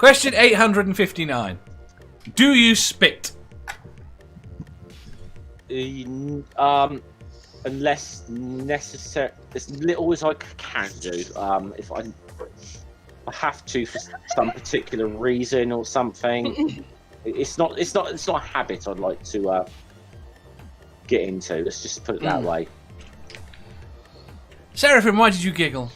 Question 859. Do you spit? Unless necessary, as little as I can do. If I have to for some particular reason or something, it's not a habit I'd like to get into. Let's just put it that way. Seraphim, why did you giggle?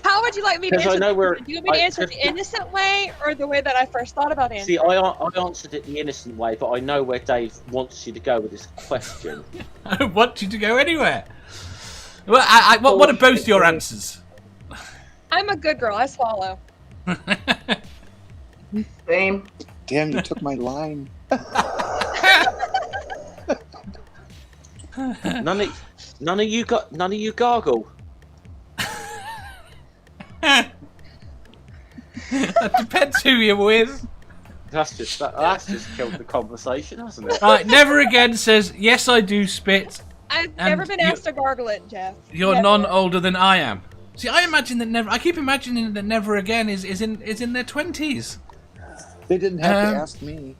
How would you like me to answer? I know do you want me to answer the innocent way or the way that I first thought about answering? See, I answered it the innocent way, but I know where Dave wants you to go with this question. I don't want you to go anywhere. Well, what are both your answers? I'm a good girl. I swallow. Same. Damn, you took my line. None of you gargle. That depends who you're with. That's just killed the conversation, hasn't it? Right, Never Again says, yes, I do spit. I've never been asked to gargle it, Jeff. You're Never. none older than I am. See, I keep imagining that Never Again is in their 20s. They didn't have to ask me.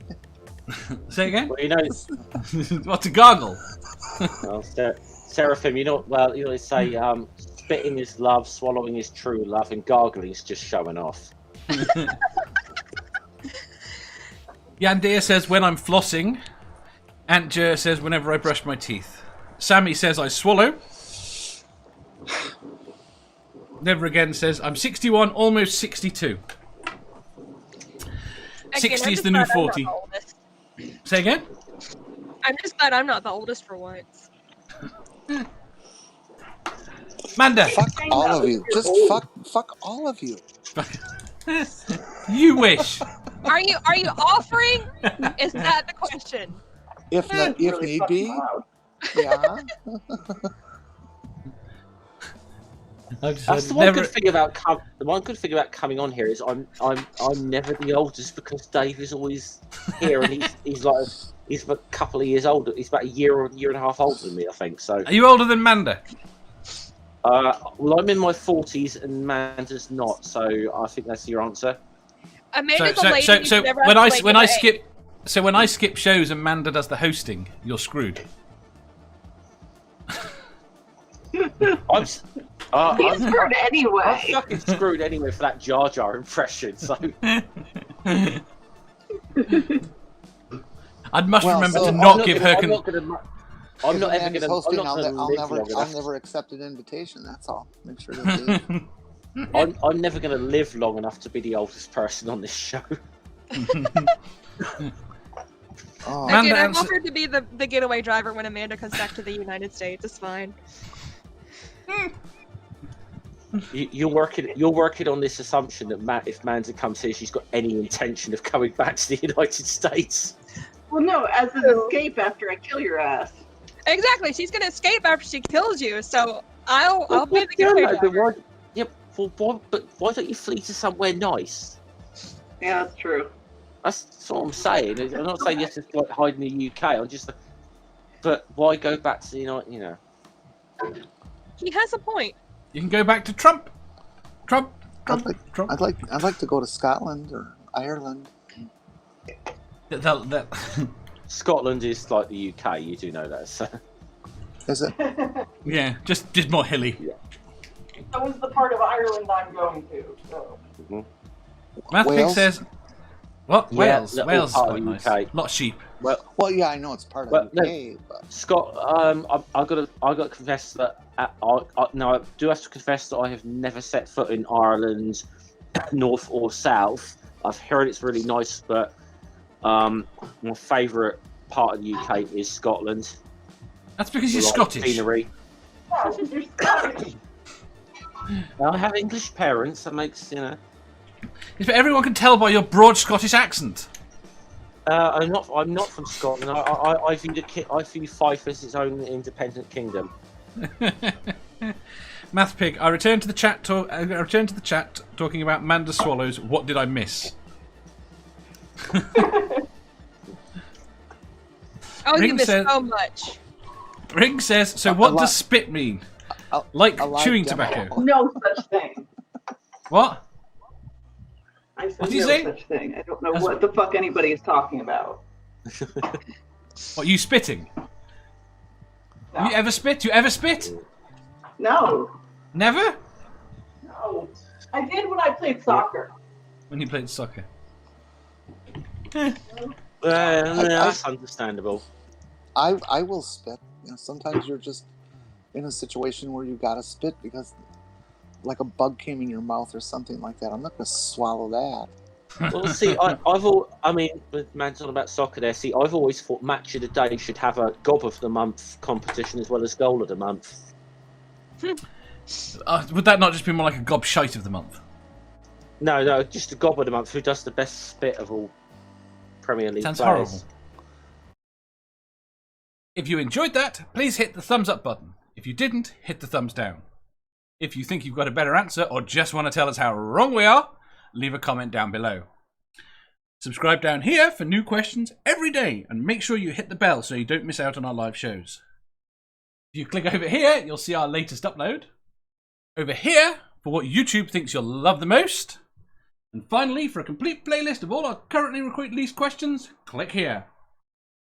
Say again? Well, you know, What, to gargle? well, Seraphim, they say spitting is love, swallowing is true love, and gargling is just showing off. Yandir says, when I'm flossing. Aunt Jer says, whenever I brush my teeth. Sammy says, I swallow. Never Again says, I'm 61, almost 62. 60 is the new 40. Say again? I'm just glad I'm not the oldest for once. Manda. Fuck all of you. Just fuck all of you. You wish. Are you offering? Is that the question? If need be. Yeah. That's the one good thing about coming on here is I'm never the oldest because Dave is always here and he's a couple of years older. He's about a year or a year and a half older than me, I think. So Are you older than Manda? well, I'm in my 40s and Manda's not, so I think that's your answer. Amanda's a lady. So when I skip shows and Manda does the hosting, you're screwed. I'm screwed anyway. I'm fucking screwed anyway for that Jar Jar impression. So I must remember to not give her. I'm not ever gonna. I'll never accept an invitation. That's all. Make sure that I'm never gonna live long enough to be the oldest person on this show. Again, I'm offered to be the getaway driver when Amanda comes back to the United States. It's fine. You're working on this assumption that if Manda comes here, she's got any intention of coming back to the United States. Well, no, as an escape after I kill your ass. Exactly. She's gonna escape after she kills you. So I'll be the getaway driver. But why don't you flee to somewhere nice? Yeah, that's true. That's what I'm saying. I'm not saying you have to like hide in the UK. I'm just, but why go back to the United? You know. He has a point. You can go back to Trump. Trump. I'd like to go to Scotland or Ireland. Scotland is like the UK. You do know that. So. Is it? Yeah, just more hilly. Yeah. That was the part of Ireland I'm going to. So. Mathpig says, "What? Yeah, Wales? Wales is part quite of the nice. UK. Lot of sheep. Well, yeah, I know it's part of the UK, but Scott, I got to confess that I do have to confess that I have never set foot in Ireland, north or south. I've heard it's really nice, but my favourite part of the UK is Scotland. That's because you're Like Scottish. Scenery. Yeah, you're Scottish. I have English parents. That makes Yes, but everyone can tell by your broad Scottish accent. I'm not from Scotland. I view Fife as its own independent kingdom. Mathpig, I returned to the chat. Talking about Manda swallows. What did I miss? Oh, you missed so much. Ring says. So, what does spit mean? Like a live chewing demo. tobacco. No such thing. What? I said What do you no say? such thing. I don't know That's- what the fuck anybody is talking about. What, you spitting? No. You ever spit? You ever spit? No. Never? No. I did when I played soccer. When you played soccer. That's understandable. I will spit. You know, sometimes you're just in a situation where you gotta spit because, like, a bug came in your mouth or something like that. I'm not gonna swallow that. Well, see, I mean, with man's on about soccer there. See, I've always thought Match of the Day should have a Gob of the Month competition as well as Goal of the Month. Would that not just be more like a gob shite of the month? No, just a Gob of the Month. Who does the best spit of all Premier League Sounds players? horrible. If you enjoyed that, please hit the thumbs up button. If you didn't, hit the thumbs down. If you think you've got a better answer or just want to tell us how wrong we are, leave a comment down below. Subscribe down here for new questions every day and make sure you hit the bell so you don't miss out on our live shows. If you click over here, you'll see our latest upload. Over here, for what YouTube thinks you'll love the most. And finally, for a complete playlist of all our currently released questions, click here.